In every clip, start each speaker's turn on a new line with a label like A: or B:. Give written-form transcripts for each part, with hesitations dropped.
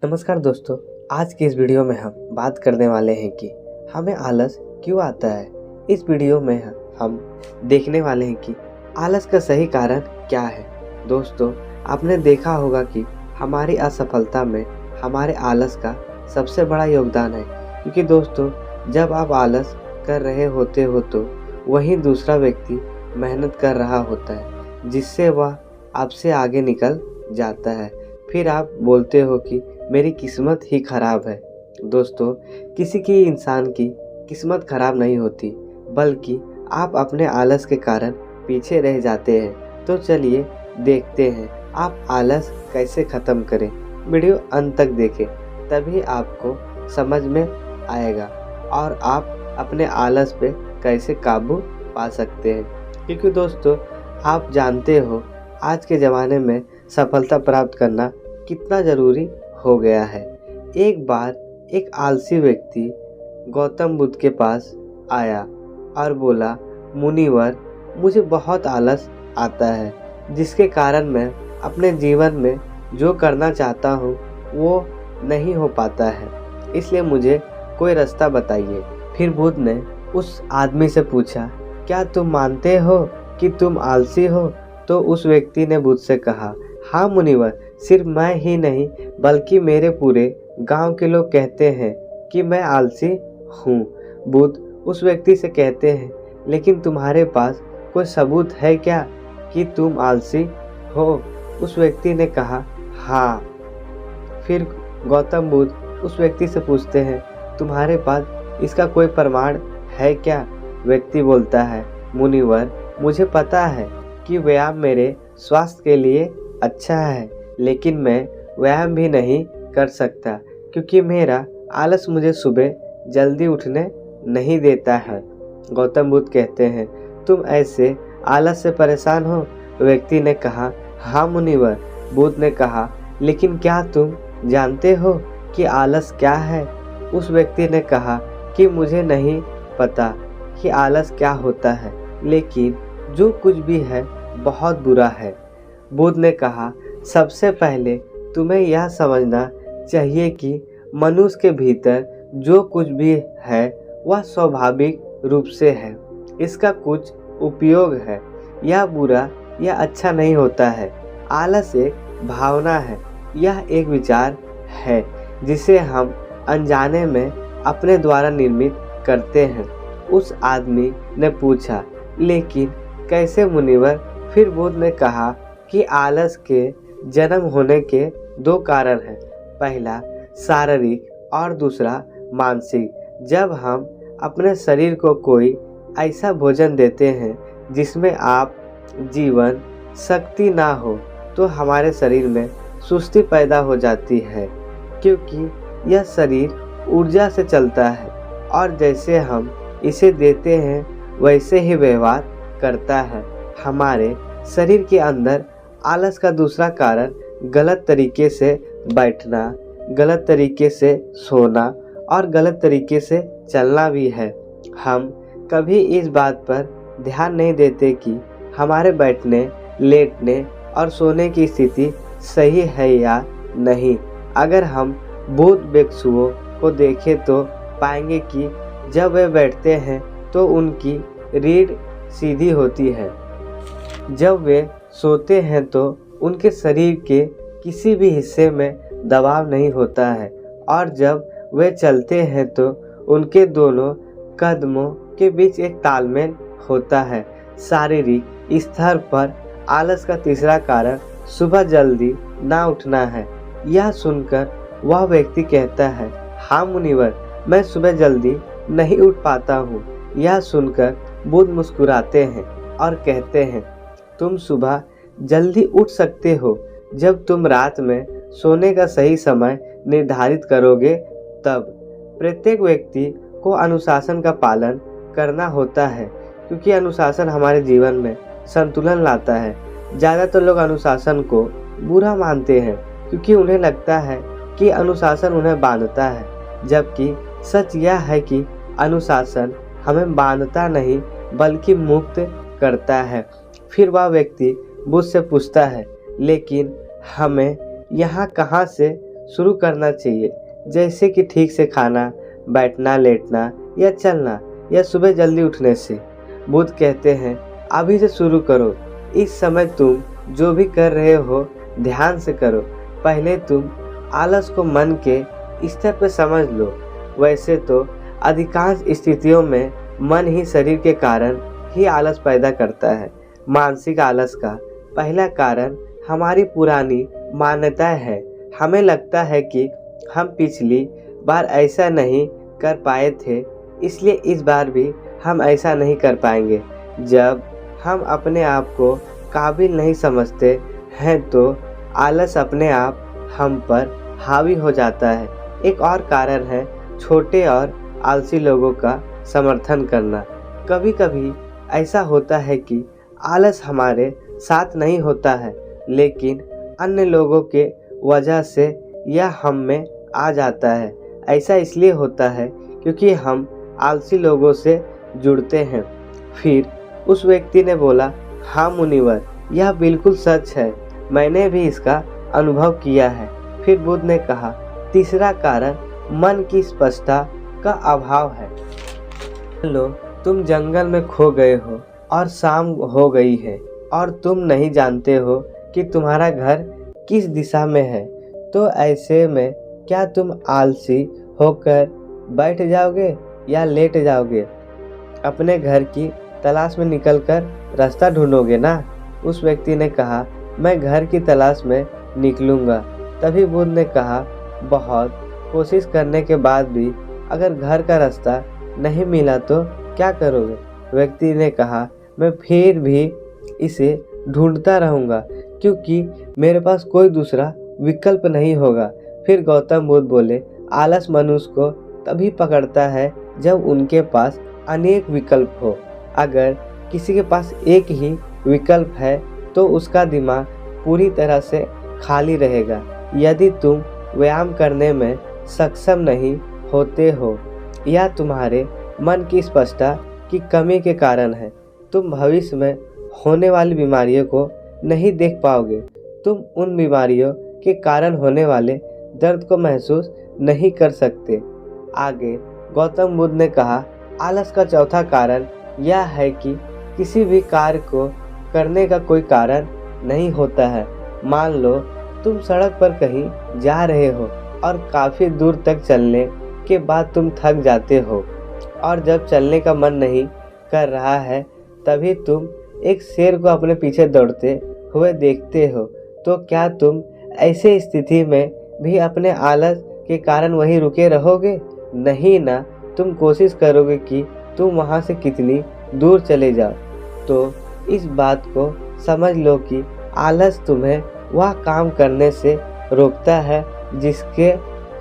A: नमस्कार दोस्तों। आज की इस वीडियो में हम बात करने वाले हैं कि हमें आलस क्यों आता है। इस वीडियो में हम देखने वाले हैं कि आलस का सही कारण क्या है। दोस्तों, आपने देखा होगा कि हमारी असफलता में हमारे आलस का सबसे बड़ा योगदान है, क्योंकि दोस्तों जब आप आलस कर रहे होते हो तो वहीं दूसरा व्यक्ति मेहनत कर रहा होता है, जिससे वह आपसे आगे निकल जाता है। फिर आप बोलते हो कि मेरी किस्मत ही खराब है। दोस्तों, किसी की इंसान की किस्मत खराब नहीं होती, बल्कि आप अपने आलस के कारण पीछे रह जाते हैं। तो चलिए देखते हैं आप आलस कैसे ख़त्म करें। वीडियो अंत तक देखें, तभी आपको समझ में आएगा और आप अपने आलस पे कैसे काबू पा सकते हैं। क्योंकि दोस्तों आप जानते हो आज के ज़माने में सफलता प्राप्त करना कितना ज़रूरी हो गया है। एक बार एक आलसी व्यक्ति गौतम बुद्ध के पास आया और बोला, मुनिवर, मुझे बहुत आलस आता है, जिसके कारण मैं अपने जीवन में जो करना चाहता हूँ वो नहीं हो पाता है, इसलिए मुझे कोई रास्ता बताइए। फिर बुद्ध ने उस आदमी से पूछा, क्या तुम मानते हो कि तुम आलसी हो? तो उस व्यक्ति ने बुद्ध से कहा, हाँ मुनिवर, सिर्फ मैं ही नहीं बल्कि मेरे पूरे गांव के लोग कहते हैं कि मैं आलसी हूँ। बुद्ध उस व्यक्ति से कहते हैं, लेकिन तुम्हारे पास कोई सबूत है क्या कि तुम आलसी हो? उस व्यक्ति ने कहा, हाँ। फिर गौतम बुद्ध उस व्यक्ति से पूछते हैं, तुम्हारे पास इसका कोई प्रमाण है क्या? व्यक्ति बोलता है, मुनिवर, मुझे पता है कि व्यायाम मेरे स्वास्थ्य के लिए अच्छा है, लेकिन मैं व्यायाम भी नहीं कर सकता क्योंकि मेरा आलस मुझे सुबह जल्दी उठने नहीं देता है। गौतम बुद्ध कहते हैं, तुम ऐसे आलस से परेशान हो? व्यक्ति ने कहा, हाँ मुनिवर। बुद्ध ने कहा, लेकिन क्या तुम जानते हो कि आलस क्या है? उस व्यक्ति ने कहा कि मुझे नहीं पता कि आलस क्या होता है, लेकिन जो कुछ भी है बहुत बुरा है। बुद्ध ने कहा, सबसे पहले तुम्हें यह समझना चाहिए कि मनुष्य के भीतर जो कुछ भी है वह स्वाभाविक रूप से है। इसका कुछ उपयोग है। यह बुरा या अच्छा नहीं होता है। आलस एक भावना है, यह एक विचार है जिसे हम अनजाने में अपने द्वारा निर्मित करते हैं। उस आदमी ने पूछा, लेकिन कैसे मुनिवर? फिर बुद्ध ने कहा कि आलस के जन्म होने के दो कारण हैं, पहला शारीरिक और दूसरा मानसिक। जब हम अपने शरीर को कोई ऐसा भोजन देते हैं जिसमें आप जीवन शक्ति ना हो, तो हमारे शरीर में सुस्ती पैदा हो जाती है, क्योंकि यह शरीर ऊर्जा से चलता है और जैसे हम इसे देते हैं वैसे ही व्यवहार करता है। हमारे शरीर के अंदर आलस का दूसरा कारण गलत तरीके से बैठना, गलत तरीके से सोना और गलत तरीके से चलना भी है। हम कभी इस बात पर ध्यान नहीं देते कि हमारे बैठने, लेटने और सोने की स्थिति सही है या नहीं। अगर हम बुद्ध भिक्षुओं को देखें तो पाएंगे कि जब वे बैठते हैं तो उनकी रीढ़ सीधी होती है। जब वे सोते हैं तो उनके शरीर के किसी भी हिस्से में दबाव नहीं होता है और जब वे चलते हैं तो उनके दोनों कदमों के बीच एक तालमेल होता है। शारीरिक स्तर पर आलस का तीसरा कारण सुबह जल्दी ना उठना है। यह सुनकर वह व्यक्ति कहता है, हाँ मुनिवर, मैं सुबह जल्दी नहीं उठ पाता हूँ। यह सुनकर बुद्ध मुस्कुराते हैं और कहते हैं, तुम सुबह जल्दी उठ सकते हो जब तुम रात में सोने का सही समय निर्धारित करोगे तब। प्रत्येक व्यक्ति को अनुशासन का पालन करना होता है, क्योंकि अनुशासन हमारे जीवन में संतुलन लाता है। ज़्यादातर लोग अनुशासन को बुरा मानते हैं क्योंकि उन्हें लगता है कि अनुशासन उन्हें बांधता है, जबकि सच यह है कि अनुशासन हमें बांधता नहीं बल्कि मुक्त करता है। फिर वह व्यक्ति बुद्ध से पूछता है, लेकिन हमें यहाँ कहाँ से शुरू करना चाहिए, जैसे कि ठीक से खाना, बैठना, लेटना या चलना, या सुबह जल्दी उठने से। बुध कहते हैं अभी से शुरू करो। इस समय तुम जो भी कर रहे हो ध्यान से करो। पहले तुम आलस को मन के स्तर पर समझ लो। वैसे तो अधिकांश स्थितियों में मन ही शरीर के कारण ही आलस पैदा करता है। मानसिक आलस का पहला कारण हमारी पुरानी मान्यताएं है। हमें लगता है कि हम पिछली बार ऐसा नहीं कर पाए थे, इसलिए इस बार भी हम ऐसा नहीं कर पाएंगे। जब हम अपने आप को काबिल नहीं समझते हैं तो आलस अपने आप हम पर हावी हो जाता है। एक और कारण है छोटे और आलसी लोगों का समर्थन करना। कभी कभी ऐसा होता है कि आलस हमारे साथ नहीं होता है, लेकिन अन्य लोगों के वजह से यह हम में आ जाता है। ऐसा इसलिए होता है क्योंकि हम आलसी लोगों से जुड़ते हैं। फिर उस व्यक्ति ने बोला, हाँ मुनिवर, यह बिल्कुल सच है, मैंने भी इसका अनुभव किया है। फिर बुद्ध ने कहा, तीसरा कारण मन की स्पष्टता का अभाव है। लो तुम जंगल में खो गए हो और शाम हो गई है और तुम नहीं जानते हो कि तुम्हारा घर किस दिशा में है, तो ऐसे में क्या तुम आलसी होकर बैठ जाओगे या लेट जाओगे? अपने घर की तलाश में निकलकर रास्ता ढूंढोगे ना। उस व्यक्ति ने कहा, मैं घर की तलाश में निकलूंगा। तभी बुद्ध ने कहा, बहुत कोशिश करने के बाद भी अगर घर का रास्ता नहीं मिला तो क्या करोगे? व्यक्ति ने कहा, मैं फिर भी इसे ढूंढता रहूंगा क्योंकि मेरे पास कोई दूसरा विकल्प नहीं होगा। फिर गौतम बुद्ध बोले, आलस मनुष्य को तभी पकड़ता है जब उनके पास अनेक विकल्प हो। अगर किसी के पास एक ही विकल्प है तो उसका दिमाग पूरी तरह से खाली रहेगा। यदि तुम व्यायाम करने में सक्षम नहीं होते हो या तुम्हारे मन की स्पष्टता की कमी के कारण है, तुम भविष्य में होने वाली बीमारियों को नहीं देख पाओगे। तुम उन बीमारियों के कारण होने वाले दर्द को महसूस नहीं कर सकते। आगे गौतम बुद्ध ने कहा, आलस का चौथा कारण यह है कि किसी भी कार्य को करने का कोई कारण नहीं होता है। मान लो तुम सड़क पर कहीं जा रहे हो और काफ़ी दूर तक चलने के बाद तुम थक जाते हो और जब चलने का मन नहीं कर रहा है तभी तुम एक शेर को अपने पीछे दौड़ते हुए देखते हो, तो क्या तुम ऐसे स्थिति में भी अपने आलस के कारण वहीं रुके रहोगे? नहीं ना, तुम कोशिश करोगे कि तुम वहां से कितनी दूर चले जाओ। तो इस बात को समझ लो कि आलस तुम्हें वह काम करने से रोकता है जिसके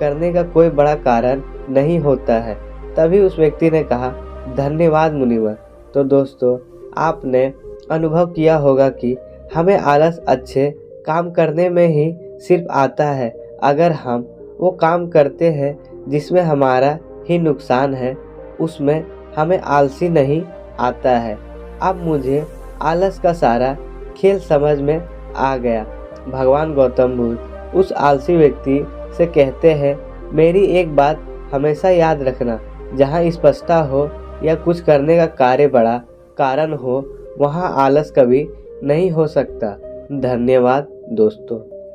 A: करने का कोई बड़ा कारण नहीं होता है। तभी उस व्यक्ति ने कहा, धन्यवाद मुनिवर। तो दोस्तों, आपने अनुभव किया होगा कि हमें आलस अच्छे काम करने में ही सिर्फ आता है अगर हम वो काम करते हैं जिसमें हमारा ही नुकसान है, उसमें हमें आलसी नहीं आता है। अब मुझे आलस का सारा खेल समझ में आ गया। भगवान गौतम बुद्ध उस आलसी व्यक्ति से कहते हैं, मेरी एक बात हमेशा याद रखना, जहाँ स्पष्टता हो या कुछ करने का कार्य बड़ा कारण हो, वहाँ आलस कभी नहीं हो सकता। धन्यवाद दोस्तों।